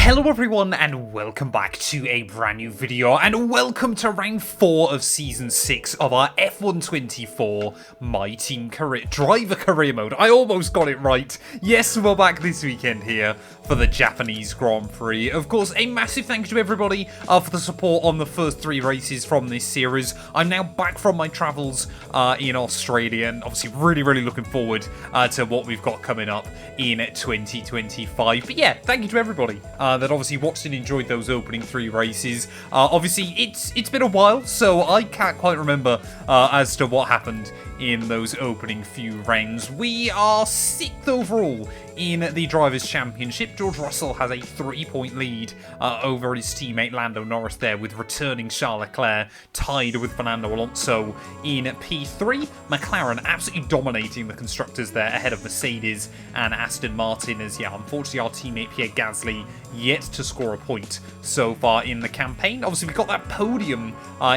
Hello everyone and welcome back to a brand new video and welcome to round 4 of season 6 of our F124 My Team Driver Career Mode. I almost got it right. Yes, we're back this weekend here for the Japanese Grand Prix. Of course, a massive thank you to everybody for the support on the first 3 races from this series. I'm now back from my travels in Australia and obviously really looking forward to what we've got coming up in 2025. But yeah, thank you to everybody that obviously watched and enjoyed those opening 3 races. Obviously, it's been a while, so I can't quite remember as to what happened in those opening few rounds. We are 6th overall in the Drivers' Championship. George Russell has a 3-point lead over his teammate Lando Norris there, with returning Charles Leclerc tied with Fernando Alonso in P3. McLaren absolutely dominating the constructors there ahead of Mercedes and Aston Martin, as unfortunately our teammate Pierre Gasly yet to score a point so far in the campaign. Obviously we got that podium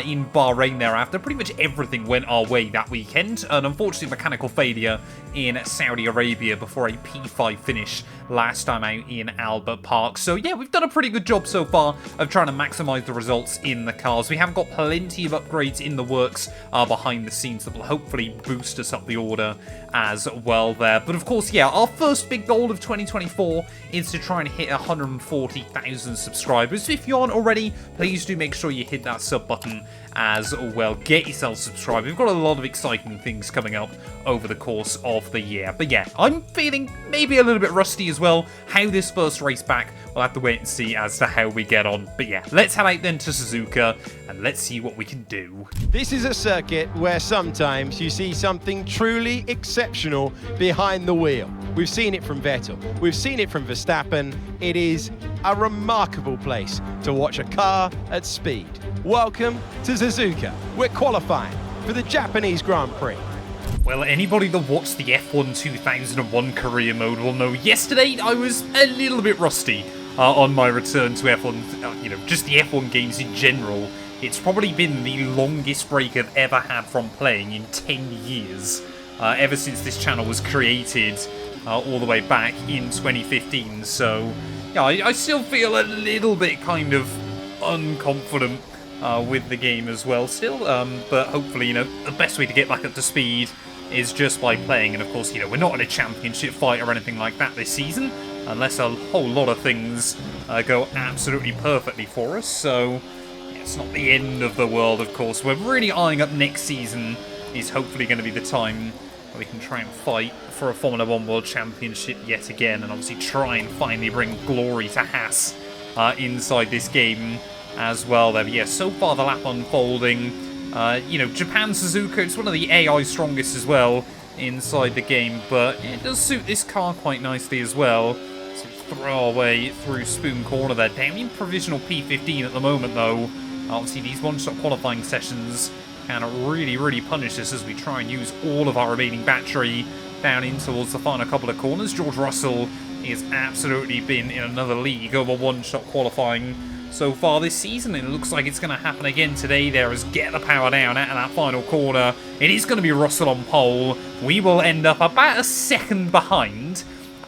in Bahrain there after pretty much everything went our way that weekend, and unfortunately mechanical failure in Saudi Arabia before a P5 finish last time out in Albert Park. So yeah, we've done a pretty good job so far of trying to maximise the results in the cars. We have got plenty of upgrades in the works behind the scenes that will hopefully boost us up the order as well there. But of course, yeah, our first big goal of 2024 is to try and hit 140,000 subscribers. So if you aren't already, please do make sure you hit that sub button as well. Get yourself subscribed. We've got a lot of exciting things coming up over the course of the year. But yeah, I'm feeling maybe a little bit rusty as well. How this first race back, we'll have to wait and see as to how we get on. But yeah, let's head out then to Suzuka and let's see what we can do. This is a circuit where sometimes you see something truly exceptional behind the wheel. We've seen it from Vettel, we've seen it from Verstappen. It is a remarkable place to watch a car at speed. Welcome to Suzuka. We're qualifying for the Japanese Grand Prix. Well, anybody that watched the F1 2001 career mode will know yesterday I was a little bit rusty on my return to F1, just the F1 games in general. It's probably been the longest break I've ever had from playing in 10 years, ever since this channel was created all the way back in 2015. So, yeah, I still feel a little bit kind of unconfident with the game as well still, but hopefully, the best way to get back up to speed is just by playing. And of course, we're not in a championship fight or anything like that this season, unless a whole lot of things go absolutely perfectly for us. So yeah, it's not the end of the world, of course. We're really eyeing up next season is hopefully going to be the time where we can try and fight for a Formula 1 World Championship yet again, and obviously try and finally bring glory to Haas inside this game as well there. But yeah, so far the lap unfolding, Japan Suzuka, it's one of the AI strongest as well inside the game, but it does suit this car quite nicely as well. So we throw our way through Spoon Corner there, down in provisional P15 at the moment though. Obviously these one-shot qualifying sessions can really punish us as we try and use all of our remaining battery down in towards the final couple of corners. George Russell has absolutely been in another league over one-shot qualifying so far this season, and it looks like it's going to happen again today there as get the power down at that final corner. It is going to be Russell on pole. We will end up about a second behind.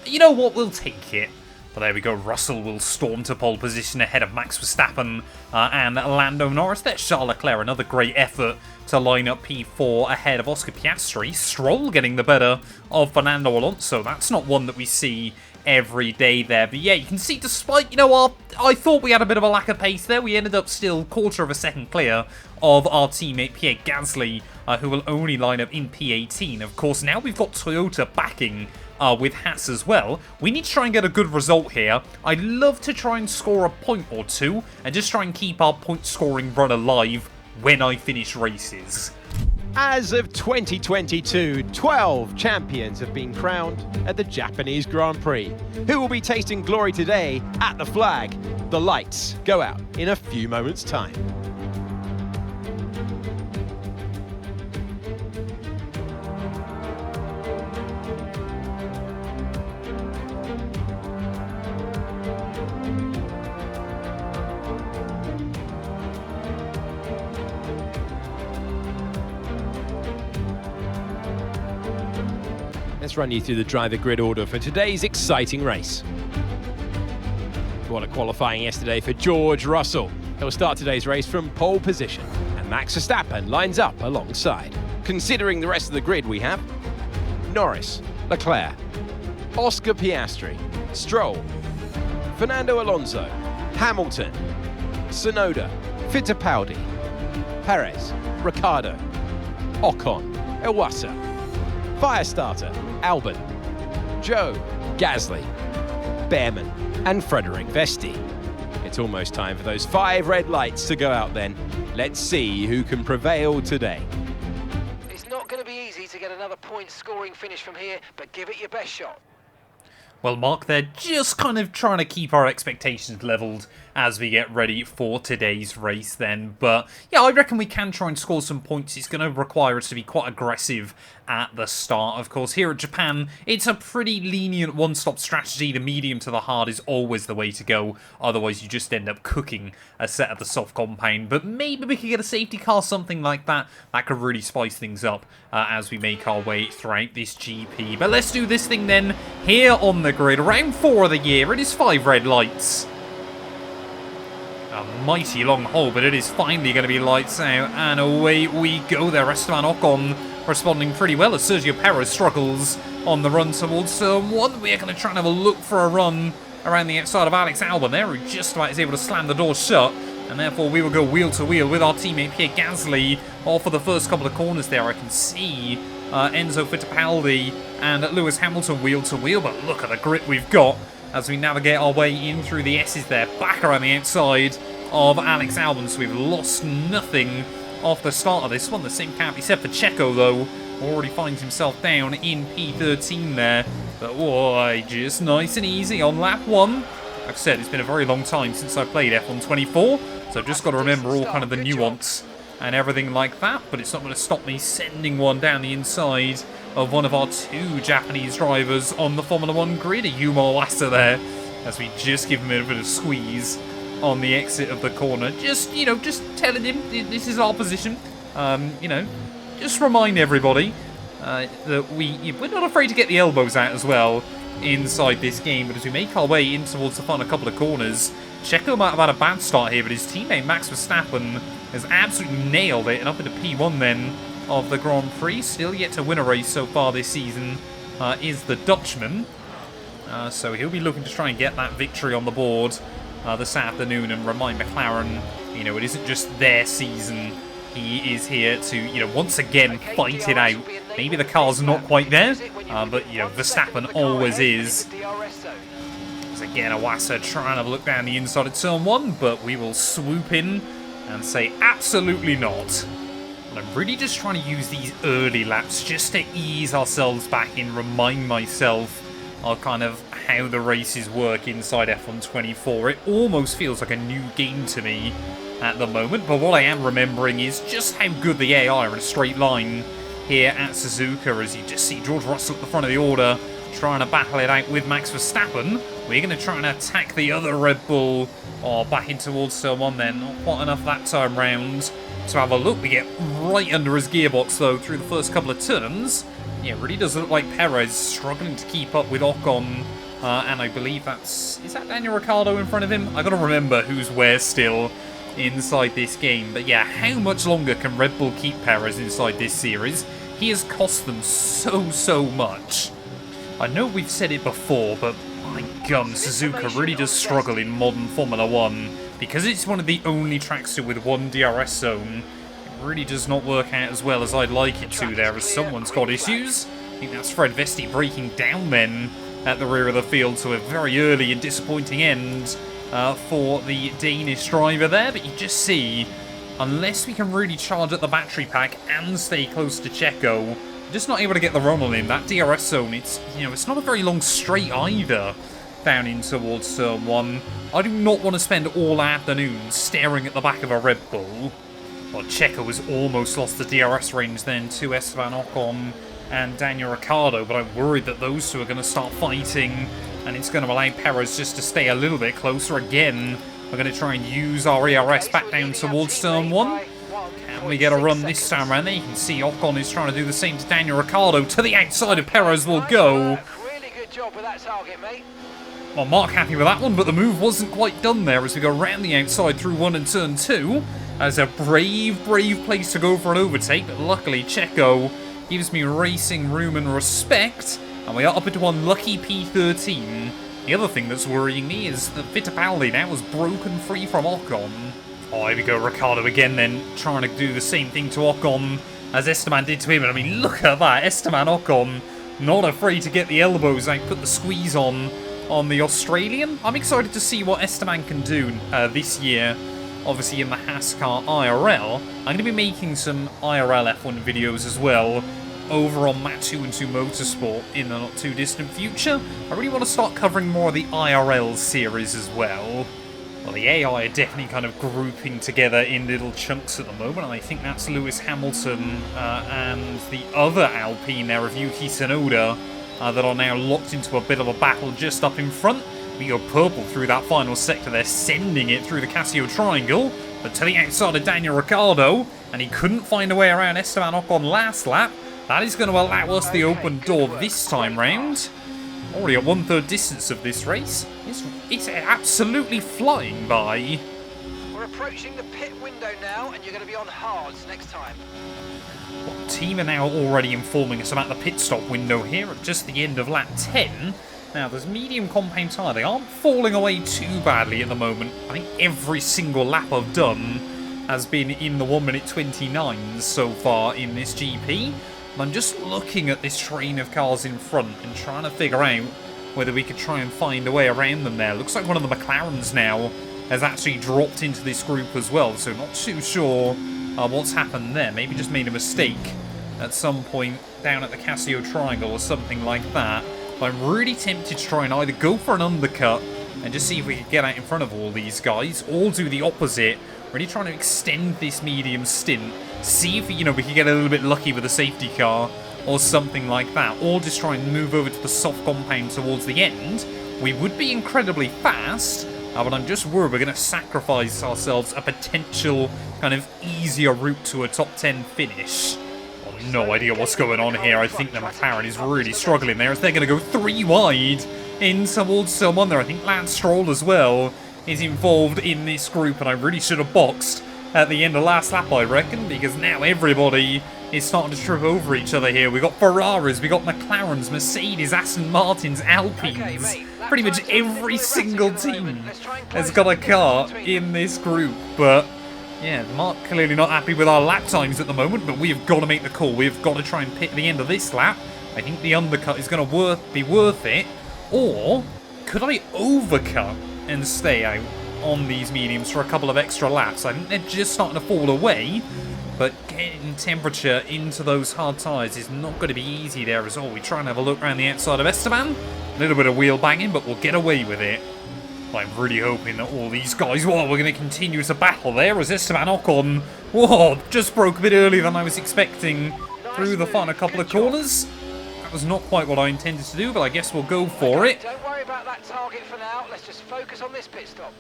You know what, we'll take it. But there we go, Russell will storm to pole position ahead of Max Verstappen and Lando Norris. There's Charles Leclerc, another great effort to line up P4 ahead of Oscar Piastri. Stroll getting the better of Fernando Alonso. That's not one that we see every day there. But yeah, you can see despite, I thought we had a bit of a lack of pace there, we ended up still quarter of a second clear of our teammate Pierre Gasly, who will only line up in P18. Of course, now we've got Toyota backing with Haas as well. We need to try and get a good result here. I'd love to try and score a point or two and just try and keep our point scoring run alive when I finish races. As of 2022, 12 champions have been crowned at the Japanese Grand Prix. Who will be tasting glory today at the flag? The lights go out in a few moments' time. Let's run you through the driver grid order for today's exciting race. What a qualifying yesterday for George Russell. He'll start today's race from pole position, and Max Verstappen lines up alongside. Considering the rest of the grid we have Norris, Leclerc, Oscar Piastri, Stroll, Fernando Alonso, Hamilton, Tsunoda, Fittipaldi, Perez, Ricciardo, Ocon, Iwasa, Firestarter, Albon, Joe, Gasly, Behrman and Frederick Vesti. It's almost time for those 5 red lights to go out then. Let's see who can prevail today. It's not going to be easy to get another point-scoring finish from here, but give it your best shot. Well, Mark, they're just kind of trying to keep our expectations leveled as we get ready for today's race then. But yeah, I reckon we can try and score some points. It's going to require us to be quite aggressive at the start. Of course, here at Japan, it's a pretty lenient one-stop strategy. The medium to the hard is always the way to go. Otherwise, you just end up cooking a set of the soft compound. But maybe we could get a safety car, something like that. That could really spice things up as we make our way throughout this GP. But let's do this thing then here on the grid. Round 4 of the year. It is 5 red lights. A mighty long hole, but it is finally going to be lights out. And away we go there. Esteban Ocon responding pretty well as Sergio Perez struggles on the run towards turn 1. We're going to try and have a look for a run around the outside of Alex Albon there, who just about is able to slam the door shut. And therefore we will go wheel to wheel with our teammate Pierre Gasly. All for the first couple of corners there. I can see Enzo Fittipaldi and Lewis Hamilton wheel to wheel. But look at the grip we've got as we navigate our way in through the S's there. Back around the outside of Alex Albon. So we've lost nothing off the start of this one. The same can't be said for Checo, though. Already finds himself down in P13 there. But why, just nice and easy on lap 1. Like I said, it's been a very long time since I played F1 24, so I've just got to remember all kind of the nuance and everything like that. But it's not going to stop me sending one down the inside of one of our 2 Japanese drivers on the Formula 1 grid. A Yuma Iwasa there, as we just give him a bit of squeeze on the exit of the corner. Just, you know, just telling him this is our position. You know, just remind everybody that we're not afraid to get the elbows out as well inside this game. But as we make our way in towards the final couple of corners, Checo might have had a bad start here, but his teammate Max Verstappen has absolutely nailed it and up into P1 then of the Grand Prix. Still yet to win a race so far this season is the Dutchman. So he'll be looking to try and get that victory on the board this afternoon and remind McLaren, you know, it isn't just their season. He is here to, you know, once again fight it out. Maybe the car's not quite there, but, you know, Verstappen always is. As again, Iwasa trying to look down the inside of turn 1, but we will swoop in and say absolutely not. And I'm really just trying to use these early laps just to ease ourselves back in, remind myself of kind of how the races work inside F1 24. It almost feels like a new game to me at the moment, but what I am remembering is just how good the AI are in a straight line here at Suzuka, as you just see George Russell at the front of the order trying to battle it out with Max Verstappen. We're going to try and attack the other Red Bull back in towards turn 1 then. Not quite enough that time round to have a look. We get right under his gearbox though through the first couple of turns. Yeah, it really does look like Perez struggling to keep up with Ocon. And I believe is that Daniel Ricciardo in front of him? I got to remember who's where still inside this game. But yeah, how much longer can Red Bull keep Perez inside this series? He has cost them so much. I know we've said it before, but my gum, Suzuka really does struggle in modern Formula 1. Because it's one of the only tracks with one DRS zone, it really does not work out as well as I'd like it to there, as someone's got issues. I think that's Fred Vesti breaking down then at the rear of the field, to a very early and disappointing end for the Danish driver there. But you just see, unless we can really charge up the battery pack and stay close to Checo, just not able to get the run on him. That DRS zone, it's not a very long straight either down in towards turn 1. I do not want to spend all afternoon staring at the back of a Red Bull. Well, Checo has almost lost the DRS range then to Esteban Ocon and Daniel Ricciardo, but I'm worried that those two are going to start fighting, and it's going to allow Perez just to stay a little bit closer. Again, we're going to try and use our ERS back down towards turn 1. Can we get a run this time around there? You can see Ocon is trying to do the same to Daniel Ricciardo. To the outside of Perez will go. Really good job with that target, mate. Well, Mark happy with that one, but the move wasn't quite done there as we go around the outside through 1 and turn 2. As a brave place to go for an overtake, but luckily Checo gives me racing room and respect, and we are up into unlucky P13. The other thing that's worrying me is that Fittipaldi now has broken free from Ocon. Oh, here we go, Ricciardo again then, trying to do the same thing to Ocon as Esteban did to him. And I mean, look at that, Esteban Ocon, not afraid to get the elbows out, put the squeeze on the Australian. I'm excited to see what Esteban can do this year, obviously in the Hascar IRL. I'm going to be making some IRL F1 videos as well over on Matt 212 Motorsport in the not too distant future. I really want to start covering more of the IRL series as well. Well, the AI are definitely kind of grouping together in little chunks at the moment, and I think that's Lewis Hamilton and the other Alpine there of Yuki Tsunoda that are now locked into a bit of a battle just up in front. We go purple through that final sector. They're sending it through the Casio Triangle, but to the outside of Daniel Ricciardo, and he couldn't find a way around Esteban Ocon last lap. That is going to allow us the open door this time round. Already at 1/3 distance of this race. It's absolutely flying by. We're approaching the pit window now, and you're going to be on hards next time. Well, the team are now already informing us about the pit stop window here at just the end of lap 10. Now, there's medium compound tyre. They aren't falling away too badly at the moment. I think every single lap I've done has been in the 1:29 so far in this GP. And I'm just looking at this train of cars in front and trying to figure out whether we could try and find a way around them there. Looks like one of the McLarens now has actually dropped into this group as well, so not too sure what's happened there. Maybe just made a mistake at some point down at the Casio Triangle or something like that. But I'm really tempted to try and either go for an undercut and just see if we can get out in front of all these guys, or do the opposite, really trying to extend this medium stint, see if we can get a little bit lucky with a safety car or something like that, or just try and move over to the soft compound towards the end. We would be incredibly fast, but I'm just worried we're going to sacrifice ourselves a potential kind of easier route to a top 10 finish. No idea what's going on here. I think the McLaren is really struggling there as they're going to go 3 wide in towards someone there. I think Lance Stroll as well is involved in this group, and I really should have boxed at the end of last lap, I reckon, because now everybody is starting to trip over each other here. We've got Ferraris, we've got McLarens, Mercedes, Aston Martins, Alpines. Pretty much every single team has got a car in this group, but yeah, Mark clearly not happy with our lap times at the moment, but we've got to make the call. We've got to try and pit the end of this lap. I think the undercut is going to be worth it. Or could I overcut and stay out on these mediums for a couple of extra laps? I think they're just starting to fall away, but getting temperature into those hard tyres is not going to be easy there as well. We try and have a look around the outside of Esteban. A little bit of wheel banging, but we'll get away with it. I'm really hoping that all these guys, we're going to continue to battle there as Esteban Ocon, just broke a bit earlier than I was expecting through the final couple of corners. That was not quite what I intended to do, but I guess we'll go for it. Don't worry about that target for now. Let's just focus on this pit stop.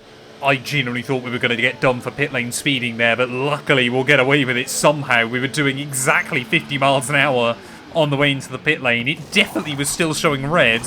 I genuinely thought we were going to get done for pit lane speeding there, but luckily we'll get away with it somehow. We were doing exactly 50 miles an hour on the way into the pit lane. It definitely was still showing red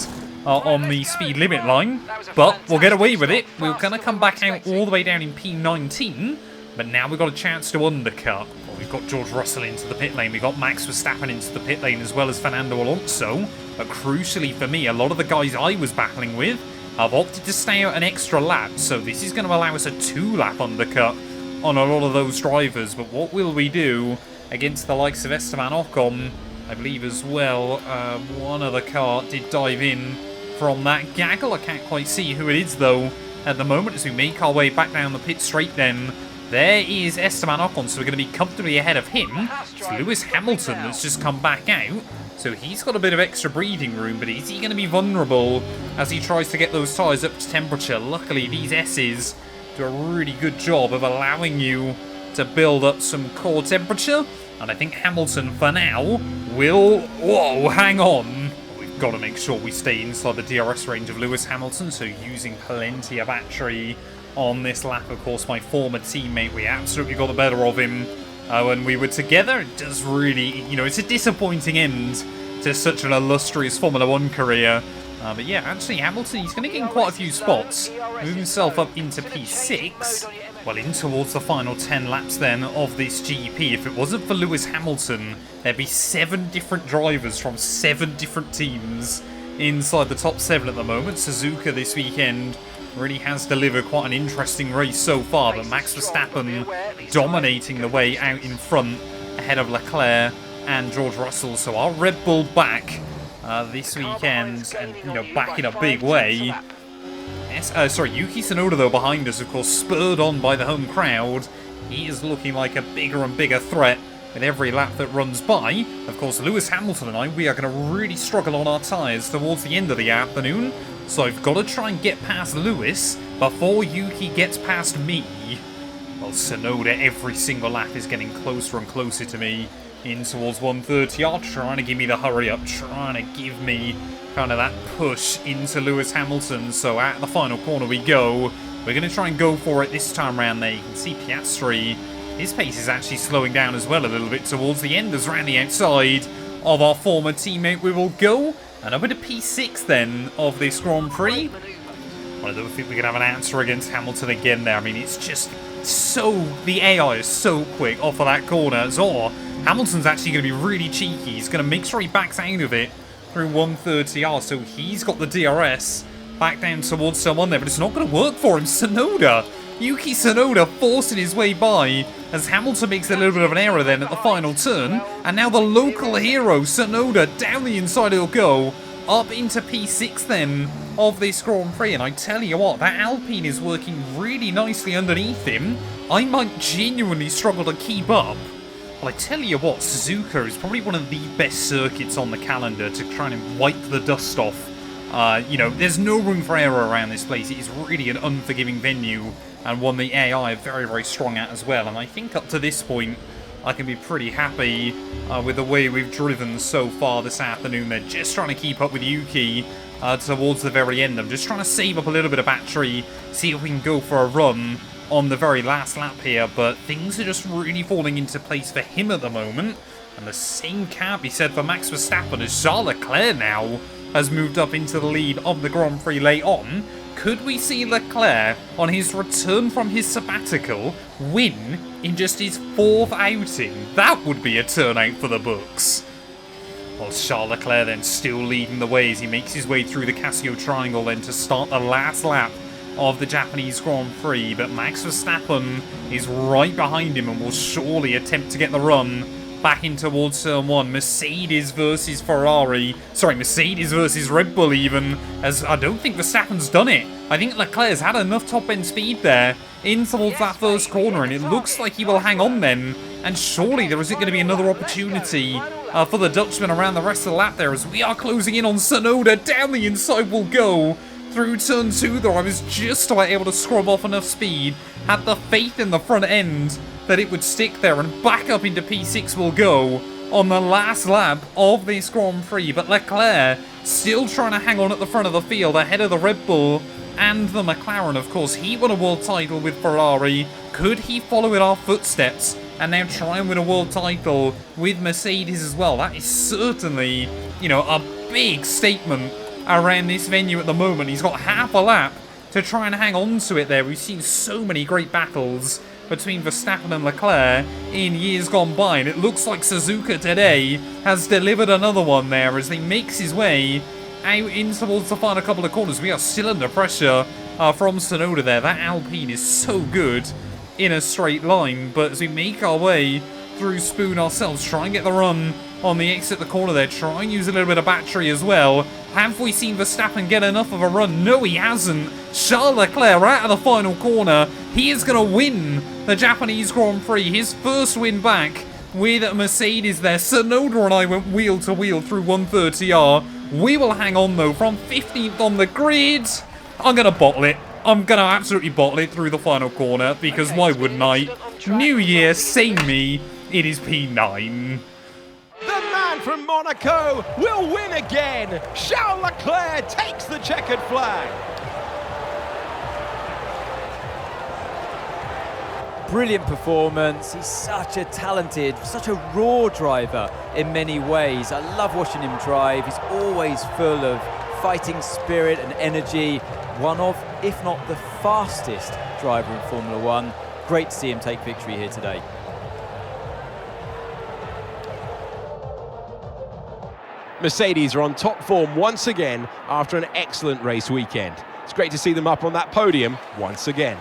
on the speed limit line, but we'll get away with it. We're going to come back out all the way down in P19, but now we've got a chance to undercut. Well, we've got George Russell into the pit lane, we've got Max Verstappen into the pit lane as well as Fernando Alonso, but crucially for me, a lot of the guys I was battling with have opted to stay out an extra lap, so this is going to allow us a 2-lap undercut on a lot of those drivers. But what will we do against the likes of Esteban Ocon? I believe as well, one other car did dive in from that gaggle. I can't quite see who it is though at the moment as we make our way back down the pit straight then. There is Esteban Ocon, so we're going to be comfortably ahead of him. It's Lewis Hamilton that's just come back out, so he's got a bit of extra breathing room, but is he going to be vulnerable as he tries to get those tyres up to temperature? Luckily, these S's do a really good job of allowing you to build up some core temperature, and I think Hamilton, for now, will... Whoa, hang on! We've got to make sure we stay inside the DRS range of Lewis Hamilton, so using plenty of battery on this lap. Of course, my former teammate, we absolutely got the better of him when we were together. It does really, it's a disappointing end to such an illustrious Formula 1 career But yeah, actually Hamilton, he's going to gain quite a few spots, move himself up into P6, well in towards the final 10 laps then of this GP. If it wasn't for Lewis Hamilton, there'd be 7 different drivers from 7 different teams inside the top 7 at the moment. Suzuka this weekend really has delivered quite an interesting race so far, but Max Verstappen dominating the way out in front ahead of Leclerc and George Russell. So our Red Bull back this weekend, and back in a big way. Yuki Tsunoda though behind us, of course, spurred on by the home crowd. He is looking like a bigger and bigger threat with every lap that runs by. Of course, Lewis Hamilton and I, we are going to really struggle on our tyres towards the end of the afternoon. So I've got to try and get past Lewis before Yuki gets past me. Well, Tsunoda every single lap is getting closer and closer to me in towards 130R, trying to give me the hurry up, trying to give me kind of that push into Lewis Hamilton. So at the final corner we go. We're going to try and go for it this time round there. You can see Piastri, his pace is actually slowing down as well a little bit towards the end, as around the outside of our former teammate we will go. And up into P6 then of this Grand Prix. Well, I don't think we can have an answer against Hamilton again there. I mean, it's just so... the AI is so quick off of that corner. So Hamilton's actually going to be really cheeky. He's going to make sure he backs out of it through 130R. So he's got the DRS back down towards someone there, but it's not going to work for him. Tsunoda, Yuki Tsunoda forcing his way by as Hamilton makes a little bit of an error then at the final turn. And now the local hero, Tsunoda, down the inside he'll go. Up into P6 then of this Grand Prix. And I tell you what, that Alpine is working really nicely underneath him. I might genuinely struggle to keep up. Well, I tell you what, Suzuka is probably one of the best circuits on the calendar to try and wipe the dust off. There's no room for error around this place. It is really an unforgiving venue, and one the AI are very, very strong at as well. And I think up to this point, I can be pretty happy with the way we've driven so far this afternoon. They're just trying to keep up with Yuki towards the very end. I'm just trying to save up a little bit of battery, see if we can go for a run on the very last lap here. But things are just really falling into place for him at the moment. And the same can't be said for Max Verstappen, as Charles Leclerc now has moved up into the lead of the Grand Prix late on. Could we see Leclerc, on his return from his sabbatical, win in just his 4th outing? That would be a turnout for the books. Well, Charles Leclerc then still leading the way as he makes his way through the Casio Triangle then to start the last lap of the Japanese Grand Prix. But Max Verstappen is right behind him and will surely attempt to get the run back in towards turn 1. Mercedes versus Ferrari. Sorry, Mercedes versus Red Bull even, as I don't think Verstappen's done it. I think Leclerc's had enough top-end speed there in towards that first corner, and it looks like he will hang on then. And surely there isn't going to be another opportunity for the Dutchman around the rest of the lap there, as we are closing in on Tsunoda. Down the inside will go. Through turn 2 though, I was just about able to scrub off enough speed. Had the faith in the front end that it would stick there, and back up into P6 will go on the last lap of this Grand Prix. But Leclerc still trying to hang on at the front of the field ahead of the Red Bull and the McLaren. Of course, he won a world title with Ferrari. Could he follow in our footsteps and now try and win a world title with Mercedes as well? That is certainly, a big statement around this venue at the moment. He's got half a lap to try and hang on to it there. We've seen so many great battles between Verstappen and Leclerc in years gone by, and it looks like Suzuka today has delivered another one there as he makes his way out in towards the final couple of corners. We are still under pressure from Tsunoda there. That Alpine is so good in a straight line, but as we make our way through Spoon ourselves, try and get the run on the exit the corner there, try and use a little bit of battery as well. Have we seen Verstappen get enough of a run? No, he hasn't. Charles Leclerc out of the final corner. He is going to win the Japanese Grand Prix. His first win back with Mercedes there. Tsunoda and I went wheel to wheel through 130R. We will hang on though from 15th on the grid. I'm going to bottle it. I'm going to absolutely bottle it through the final corner because why wouldn't I? New year, same me. It is P9. From Monaco will win again. Charles Leclerc takes the checkered flag. Brilliant performance. He's such a talented, such a raw driver in many ways. I love watching him drive. He's always full of fighting spirit and energy. One of, if not the fastest driver in Formula One. Great to see him take victory here today. Mercedes are on top form once again after an excellent race weekend. It's great to see them up on that podium once again.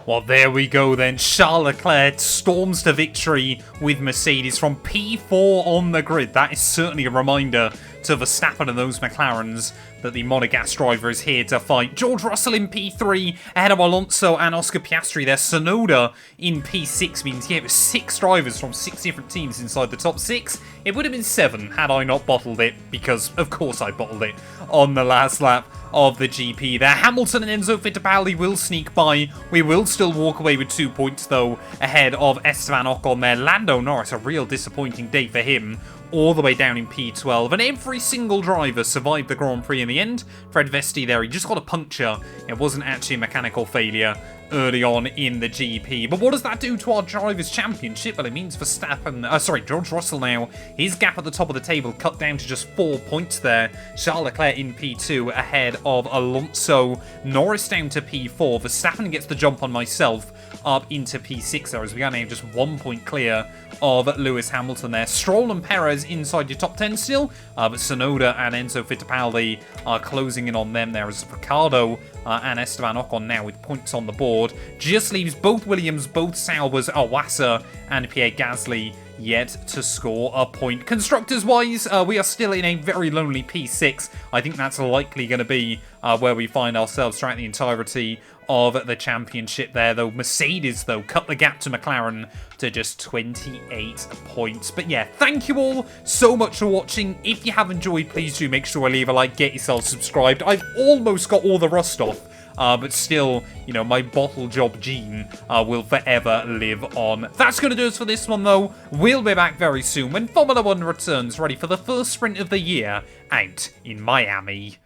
Well, there we go then. Charles Leclerc storms to victory with Mercedes from P4 on the grid. That is certainly a reminder to Verstappen and those McLarens that the Monegasque driver is here to fight. George Russell in P3 ahead of Alonso and Oscar Piastri there. Tsunoda in P6 means, yeah, it was 6 drivers from 6 different teams inside the top 6. It would have been 7 had I not bottled it, because of course I bottled it on the last lap of the GP there. Hamilton and Enzo Fittipaldi will sneak by. We will still walk away with 2 points though ahead of Esteban Ocon there. Lando Norris, a real disappointing day for him, all the way down in P12, and every single driver survived the Grand Prix in the end. Fred Vesti there, he just got a puncture. It wasn't actually a mechanical failure early on in the GP. But what does that do to our Drivers' Championship? Well, it means George Russell now, his gap at the top of the table cut down to just 4 points there. Charles Leclerc in P2 ahead of Alonso. Norris down to P4. Verstappen gets the jump on myself up into P6 there, as we are now just 1 point clear of Lewis Hamilton there. Stroll and Perez inside your top 10 still, but Tsunoda and Enzo Fittipaldi are closing in on them there, as Ricciardo and Esteban Ocon now with points on the board. Just leaves both Williams, both Saubers, Awasa and Pierre Gasly yet to score a point. Constructors-wise, we are still in a very lonely P6. I think that's likely going to be where we find ourselves throughout the entirety of the championship there, though. Mercedes, though, cut the gap to McLaren to just 28 points. But yeah, thank you all so much for watching. If you have enjoyed, please do make sure to leave a like, get yourself subscribed. I've almost got all the rust off. But still, you know, my bottle job gene will forever live on. That's going to do us for this one, though. We'll be back very soon when Formula 1 returns, ready for the first sprint of the year out in Miami.